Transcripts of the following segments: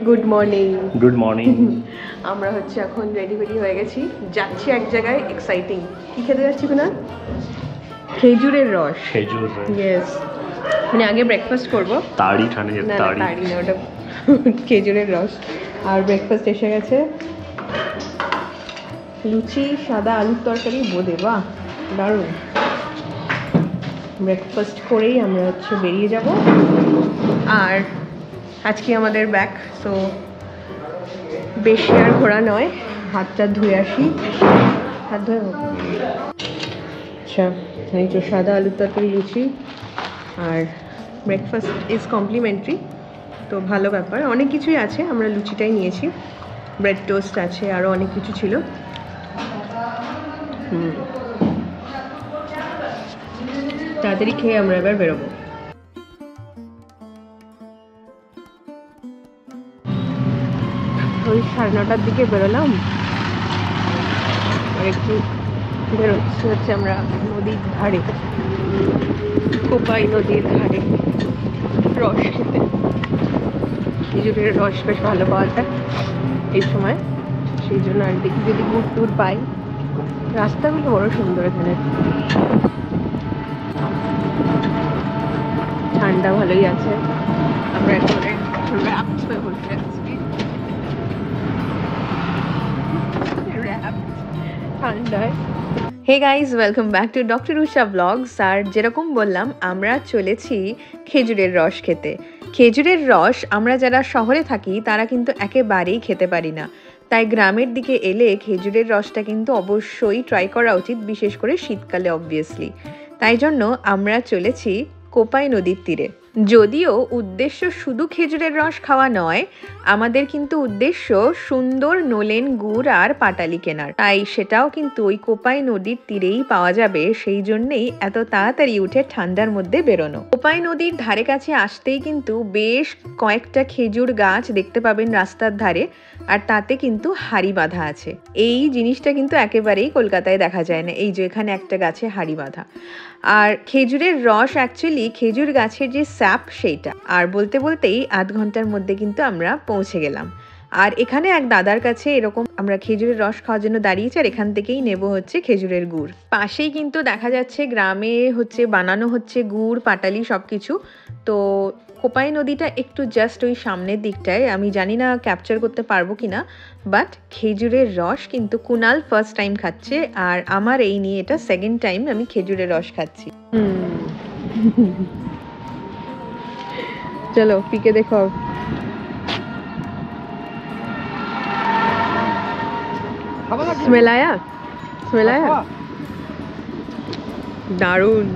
Good morning. Good morning. আমরা হচ্ছে এখন রেডি হয়ে গেছি, যাচ্ছি এক জায়গায় এক্সাইটিং। কি খেতে যাচ্ছি কুনাল? খেজুরের রস। খেজুর, ইয়েস, মানে আগে ব্রেকফাস্ট করবো। তাড়ি ঠানে না তাড়ি তাড়ি না, ওটা খেজুরের রস। আর ব্রেকফাস্ট এসে গেছে, লুচি, সাদা আলুর তরকারি, বোঁদে। বাহ, দারুণ। ব্রেকফাস্ট করেই আমরা হচ্ছে বেরিয়ে যাব। আর আজকে আমাদের ব্যাক, সো বেশি আর ঘোরা নয়, হাতটা ধুয়ে আসি। হাত ধুয়ে আচ্ছা, এই তো সাদা আলুর তরকারি, লুচি, আর ব্রেকফাস্ট ইজ কমপ্লিমেন্টারি, তো ভালো ব্যাপার। অনেক কিছুই আছে, আমরা লুচিটাই নিয়েছি, ব্রেড টোস্ট আছে, আরও অনেক কিছু ছিল। তাড়াতাড়ি খেয়ে আমরা এবার বেরোবো। ওই 9:30টার দিকে বেরোলাম, আর একটু বেরোচ্ছি হচ্ছে আমরা নদীর ধারে, কোপাই নদীর ধারে রস খেতে। খেজুরের রস বেশ ভালো পাওয়া যায় এই সময়, সেই জন্য আর দেখি যদি গুড় টুর পাই। রাস্তাগুলো বড় সুন্দর এখানে, ঠান্ডা ভালোই আছে। আমরা এখানে র্যাপড হয়ে বসে আছি, ঠান্ডায়। Hey guys, welcome back to doctor Usha blogs. আর যেরকম বললাম, আমরা চলেছি খেজুরের রস খেতে। খেজুরের রস আমরা যারা শহরে থাকি তারা কিন্তু একেবারেই খেতে পারি না, তাই গ্রামের দিকে এলে খেজুরের রসটা কিন্তু অবশ্যই ট্রাই করা উচিত, বিশেষ করে শীতকালে অবভিয়াসলি। তাই জন্য আমরা চলেছি কোপাই নদীর তীরে। যদিও উদ্দেশ্য শুধু খেজুরের রস খাওয়া নয়, আমাদের কিন্তু উদ্দেশ্য সুন্দর নলেন গুড় আর পাটালি কেনার, তাই সেটাও কিন্তু ওই কোপাই নদীর তীরেই পাওয়া যাবে। সেই জন্যেই এত তাড়াতাড়ি উঠে ঠান্ডার মধ্যে বেরোনো। কোপাই নদীর ধারে কাছে আসতেই কিন্তু বেশ কয়েকটা খেজুর গাছ দেখতে পাবেন রাস্তার ধারে, আর তাতে কিন্তু হাড়ি বাঁধা আছে। এই জিনিসটা কিন্তু একেবারেই কলকাতায় দেখা যায় না, এই যে এখানে একটা গাছে হাড়ি বাঁধা। আর খেজুরের রস অ্যাকচুয়ালি খেজুর গাছের যে স্যাপ সেইটা। আর বলতে বলতেই আধ ঘন্টার মধ্যে কিন্তু আমরা পৌঁছে গেলাম। আর এখানে এক দাদার কাছে এরকম আমরা খেজুরের রস খাওয়ার জন্য দাঁড়িয়েছি, আর এখান থেকেই নেব হচ্ছে খেজুরের গুড়। পাশেই কিন্তু দেখা যাচ্ছে গ্রামে হচ্ছে বানানো হচ্ছে গুড়, পাটালি সব কিছু। তো কোপাই নদীটা একটু জাস্ট ওই সামনের দিকটায়, আমি জানি না ক্যাপচার করতে পারবো কিনা, বাট খেজুরের রস কিন্তু কুনাল ফার্স্ট টাইম খাচ্ছে, আর আমার এই নিয়ে এটা সেকেন্ড টাইম আমি খেজুরের রস খাচ্ছি। চলো পিকে দেখো। স্মেল আয়া, স্মেল আয়া, দারুণ।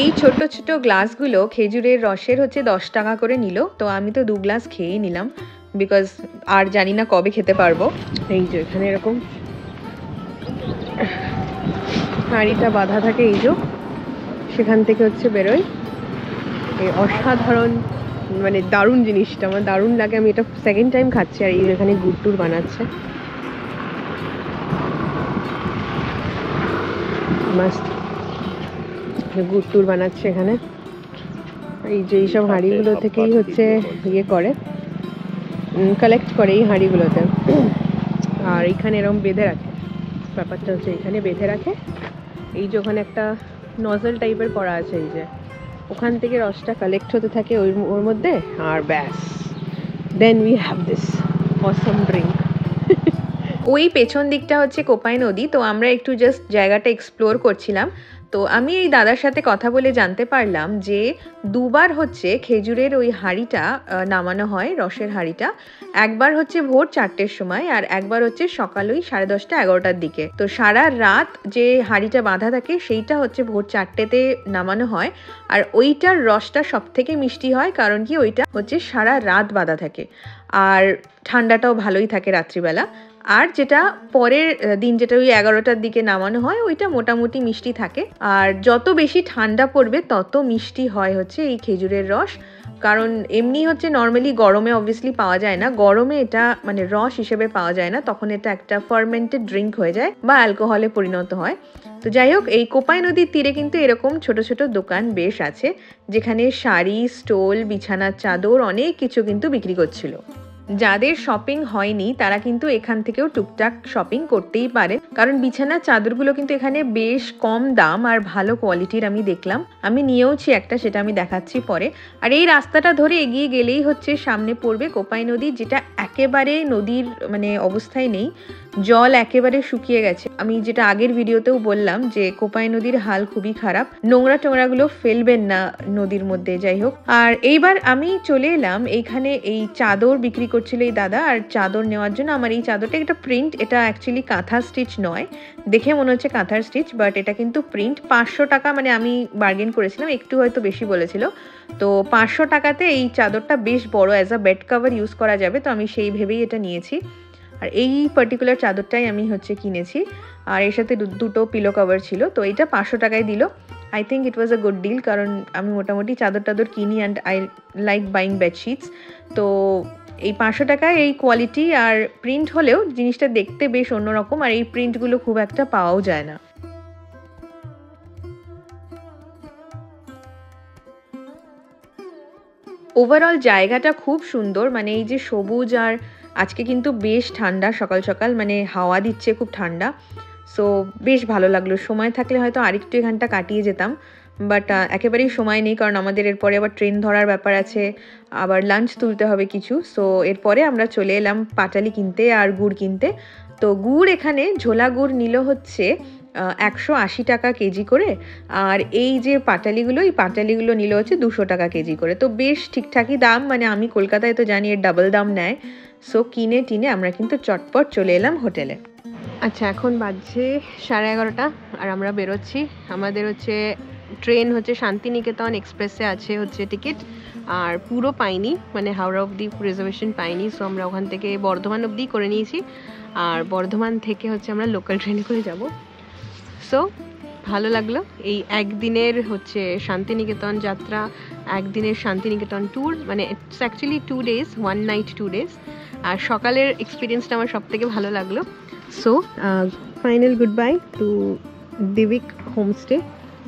এই ছোট ছোট গ্লাসগুলো খেজুরের রসের হচ্ছে 10 টাকা করে নিল, তো আমি তো 2 গ্লাস খেয়েই নিলাম, বিকজ আর জানি না কবে খেতে পারবো। এই যে এখানে এরকম হাঁড়িটা বাঁধা থাকে, এই যে সেখান থেকে হচ্ছে বেরোয়। এই অসাধারণ, মানে দারুণ জিনিসটা আমার দারুণ লাগে। আমি এটা সেকেন্ড টাইম খাচ্ছি, আর এই এখানে গুড় টুর বানাচ্ছে, মাস্ট গুড় টুর বানাচ্ছে এখানে। এই যে এইসব হাঁড়িগুলো থেকেই হচ্ছে ইয়ে করে, কালেক্ট করে এই হাঁড়িগুলোতে। আর এখানে এরকম বেঁধে রাখে, ব্যাপারটা হচ্ছে এখানে বেঁধে রাখে। এই যে ওখানে একটা নজল টাইপের করা আছে, এই যে ওখান থেকে রসটা কালেক্ট হতে থাকে ওর মধ্যে, আর ব্যাস, then we have this awesome drink. ওই পেছন দিকটা হচ্ছে কোপাই নদী, তো আমরা একটু জাস্ট জায়গাটা এক্সপ্লোর করছিলাম। তো আমি এই দাদার সাথে কথা বলে জানতে পারলাম যে দুবার হচ্ছে খেজুরের ওই হাঁড়িটা নামানো হয়, রসের হাঁড়িটা। একবার হচ্ছে ভোর 4টের সময়, আর একবার হচ্ছে সকাল ওই 10:30 11টার দিকে। তো সারা রাত যে হাঁড়িটা বাঁধা থাকে সেইটা হচ্ছে ভোর 4টেতে নামানো হয়, আর ওইটার রসটা সব থেকে মিষ্টি হয়, কারণ কি ওইটা হচ্ছে সারা রাত বাঁধা থাকে, আর ঠান্ডাটাও ভালোই থাকে রাত্রিবেলা। আর যেটা পরের দিন, যেটা ওই 11টার দিকে নামানো হয়, ওইটা মোটামুটি মিষ্টি থাকে। আর যত বেশি ঠান্ডা পড়বে তত মিষ্টি হয় হচ্ছে এই খেজুরের রস। কারণ এমনি হচ্ছে নর্মালি গরমে অবভিয়াসলি পাওয়া যায় না, গরমে এটা মানে রস হিসেবে পাওয়া যায় না, তখন এটা একটা ফার্মেন্টেড ড্রিঙ্ক হয়ে যায় বা অ্যালকোহলে পরিণত হয়। তো যাই হোক, এই কোপাই নদীর তীরে কিন্তু এরকম ছোট ছোট দোকান বেশ আছে, যেখানে শাড়ি, স্টোল, বিছানার চাদর অনেক কিছু কিন্তু বিক্রি করছিল। যাদের শপিং হয়নি তারা কিন্তু এখান থেকেও টুকটাক শপিং করতেই পারে, কারণ বিছানার চাদরগুলো কিন্তু এখানে বেশ কম দাম আর ভালো কোয়ালিটির আমি দেখলাম। আমি নিয়েওছি একটা, সেটা আমি দেখাচ্ছি পরে। আর এই রাস্তাটা ধরে এগিয়ে গেলেই হচ্ছে সামনে পড়বে কোপাই নদী, যেটা একেবারে নদীর মানে অবস্থায় নেই, জল একেবারে শুকিয়ে গেছে। আমি যেটা আগের ভিডিওতেও বললাম যে কোপাই নদীর হাল খুবই খারাপ, নোংরা টোংরাগুলো ফেলবেন না নদীর মধ্যে। যাই হোক, আর এইবার আমি চলে এলাম এইখানে, এই চাদর বিক্রি করছিল এই দাদা, আর চাদর নেওয়ার জন্য আমার এই চাদরটা একটা প্রিন্ট, এটা অ্যাকচুয়ালি কাঁথা স্টিচ নয়, দেখে মনে হচ্ছে কাঁথার স্টিচ, বাট এটা কিন্তু প্রিন্ট। 500 টাকা, মানে আমি বার্গেন করেছিলাম, একটু হয়তো বেশি বলেছিল, তো 500 টাকাতে এই চাদরটা বেশ বড়, as a bed cover use করা যাবে, তো আমি সেই ভেবেই এটা নিয়েছি। আর এই পার্টিকুলার চাদরটাই আমি হচ্ছে কিনেছি, আর এর সাথে দুটো পিলো কভার ছিল, তো এইটা 500 টাকায় দিল। I think it was a good deal, কারণ আমি মোটামুটি চাদর টাদর কিনি and I like buying bedsheets, তো এই 500 টাকায় এই কোয়ালিটি আর প্রিন্ট হলেও জিনিসটা দেখতে বেশ অন্যরকম, আর এই প্রিন্টগুলো খুব একটা পাওয়াও যায় না। ওভারঅল জায়গাটা খুব সুন্দর, মানে এই যে সবুজ, আর আজকে কিন্তু বেশ ঠান্ডা, সকাল সকাল মানে হাওয়া দিচ্ছে খুব ঠান্ডা, সো বেশ ভালো লাগলো। সময় থাকলে হয়তো আরেকটু এখানটা কাটিয়ে যেতাম, বাট একেবারেই সময় নেই, কারণ আমাদের এরপরে আবার ট্রেন ধরার ব্যাপার আছে, আবার লাঞ্চ তুলতে হবে কিছু। সো এরপরে আমরা চলে এলাম পাটালি কিনতে আর গুড় কিনতে। তো গুড় এখানে ঝোলা গুড় নিল হচ্ছে 180 টাকা কেজি করে, আর এই যে পাটালিগুলো, এই পাটালিগুলো নিল হচ্ছে 200 টাকা কেজি করে, তো বেশ ঠিকঠাকই দাম, মানে আমি কলকাতায় তো জানি এর ডাবল দাম নেয়। সো কিনে টিনে আমরা কিন্তু চটপট চলে এলাম হোটেলে। আচ্ছা, এখন বাজছে 11:30 আর আমরা বেরোচ্ছি। আমাদের হচ্ছে ট্রেন হচ্ছে শান্তিনিকেতন এক্সপ্রেসে আছে হচ্ছে টিকিট, আর পুরো পাইনি, মানে হাওড়া অবধি রিজার্ভেশন পাইনি, সো আমরা ওখান থেকে বর্ধমান অবধি করে নিয়েছি, আর বর্ধমান থেকে হচ্ছে আমরা লোকাল ট্রেনে করে যাব। সো ভালো লাগলো এই একদিনের হচ্ছে শান্তিনিকেতন যাত্রা, একদিনের শান্তিনিকেতন ট্যুর, মানে it's actually 2 days 1 night 2 days, আর সকালের এক্সপিরিয়েন্সটা আমার সব থেকে ভালো লাগলো। So final good bye to Dibik homestay,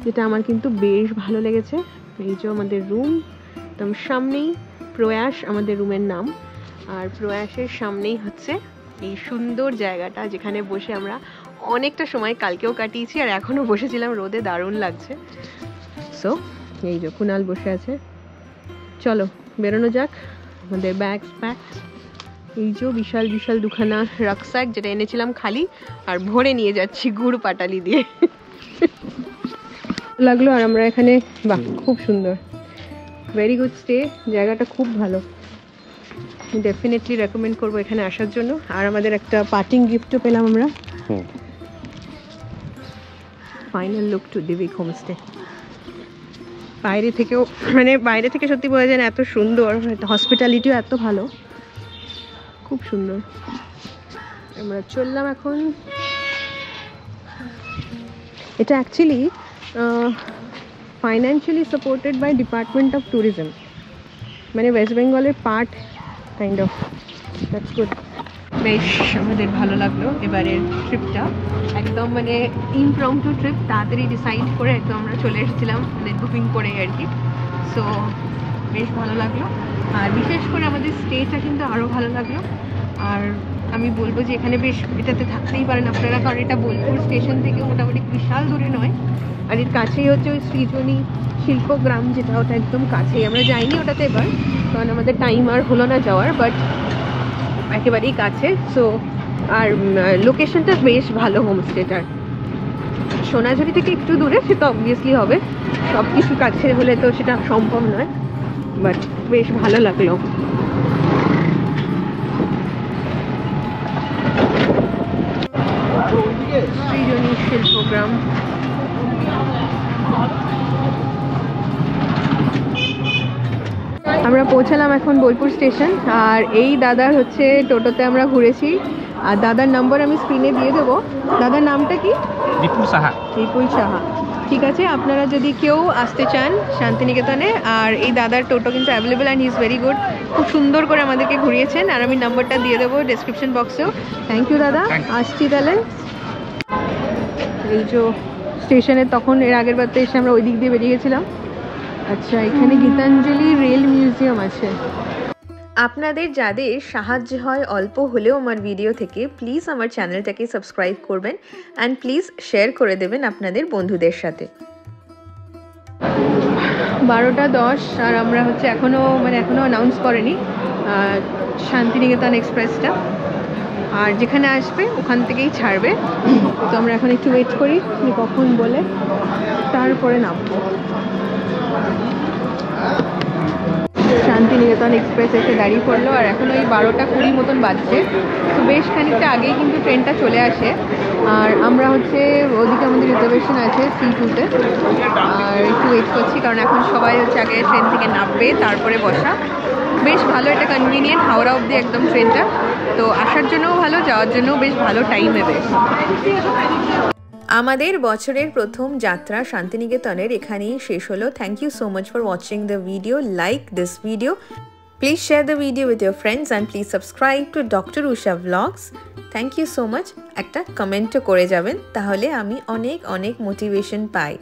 যেটা আমার কিন্তু বেশ ভালো লেগেছে। এই যে আমাদের রুম, একদম সামনেই প্রয়াস আমাদের রুমের নাম, আর প্রয়াসের সামনেই হচ্ছে এই সুন্দর জায়গাটা, যেখানে বসে আমরা অনেকটা সময় কালকেও কাটিয়েছি, আর এখনও বসেছিলাম রোদে, দারুণ লাগছে। সো এই যে কুনাল বসে আছে, চলো বেরোনো যাক, আমাদের ব্যাগস প্যাক। এই যে বিশাল বিশাল দুখানা রাকস্যাক, যেটা এনেছিলাম খালি, আর ভরে নিয়ে যাচ্ছি গুড় পাটালি দিয়ে। লাগলো, আর আমরা এখানে, বাহ খুব সুন্দর, ভেরি গুড স্টে, জায়গাটা খুব ভালো, ডেফিনেটলি রেকমেন্ড করবো এখানে আসার জন্য। আর আমাদের একটা পার্টিং গিফটও পেলাম আমরা। Final look to Dibik homestay, বাইরে থেকেও, মানে বাইরে থেকে সত্যি বোঝা যায় না এত সুন্দর, হসপিটালিটিও এত ভালো, খুব সুন্দর। আমরা চললাম এখন। এটা actually financially supported by department of tourism, মানে ওয়েস্ট বেঙ্গলের part kind of, that's good. বেশ আমাদের ভালো লাগলো এবারের ট্রিপটা, একদম মানে ইমপ্রম্পটু ট্রিপ, তাড়াতাড়ি ডিসাইড করে একদম আমরা চলে এসেছিলাম, মানে বুকিং করে আর কি। সো বেশ ভালো লাগলো, আর বিশেষ করে আমাদের স্টেটা কিন্তু আরও ভালো লাগলো। আর আমি বলবো যে এখানে বেশ, এটাতে থাকতেই পারেন আপনারা, কারণ এটা বোলপুর স্টেশন থেকে মোটামুটি বিশাল দূরে নয়, আর এর কাছেই হচ্ছে ওই সৃজনী শিল্পগ্রাম, যেটা ওটা একদম কাছেই। আমরা যাইনি ওটাতে এবার, কারণ আমাদের টাইম আর হলো না যাওয়ার, বাট একেবারেই কাছে। সো আর লোকেশনটা বেশ ভালো হোমস্টেটার, সোনাঝুরি থেকে একটু দূরে, সেটা অবভিয়াসলি হবে, সব কিছু কাছে হলে তো সেটা সম্ভব নয়, বাট বেশ ভালো লাগলো। সৃজনী শিল্পগ্রাম, আমরা পৌঁছালাম এখন বোলপুর স্টেশন, আর এই দাদার হচ্ছে টোটোতে আমরা ঘুরেছি, আর দাদার নাম্বার আমি স্ক্রিনে দিয়ে দেবো। দাদার নামটা কি? বিপুল সাহা। বিপুল সাহা। ঠিক আছে, আপনারা যদি কেউ আসতে চান শান্তিনিকেতনে, আর এই দাদার টোটো কিন্তু available and he is very good, খুব সুন্দর করে আমাদেরকে ঘুরিয়েছেন, আর আমি নাম্বারটা দিয়ে দেবো ডেসক্রিপশন বক্সেও। থ্যাংক ইউ দাদা, আসছি তাহলে। এই যে স্টেশনে তখন এর আগের বার তো এসে আমরা ওই দিক দিয়ে বেরিয়ে গেছিলাম। আচ্ছা, এখানে গীতাঞ্জলি রেল মিউজিয়াম আছে। আপনাদের যাদের সাহায্য হয় অল্প হলেও আমার ভিডিও থেকে, প্লিজ আমার চ্যানেলটাকে সাবস্ক্রাইব করবেন অ্যান্ড প্লিজ শেয়ার করে দেবেন আপনাদের বন্ধুদের সাথে। 12:10 আর আমরা হচ্ছে এখনও অ্যানাউন্স করেনি শান্তিনিকেতন এক্সপ্রেসটা, আর যেখানে আসবে ওখান থেকেই ছাড়বে। তো আমরা এখন একটু ওয়েট করি কখন বলে, তারপরে নামবো। শান্তিনিকেতন এক্সপ্রেস এসে দাঁড়িয়ে পড়লো, আর এখন ওই 12:20 মতন বাজছে। তো বেশ খানিকটা আগেই কিন্তু ট্রেনটা চলে আসে, আর আমরা হচ্ছে ওদিকে আমাদের রিজার্ভেশন আছে C2-তে, আর একটু ওয়েট করছি কারণ এখন সবাই হচ্ছে আগে ট্রেন থেকে নামবে তারপরে বসা। বেশ ভালো, এটা কনভিনিয়েন্ট, হাওড়া অবধি একদম ট্রেনটা, তো আসার জন্যও ভালো, যাওয়ার জন্যও বেশ ভালো টাইম নেবে। আমাদের বছরের প্রথম যাত্রা শান্তিনিকেতনের এখানেই শেষ হলো। Thank you so much for watching the video. Like this video, please share the video with your friends and please subscribe to doctor Usha blogs. Thank you so much. একটা কমেন্টও করে যাবেন, তাহলে আমি অনেক অনেক মোটিভেশন পাই।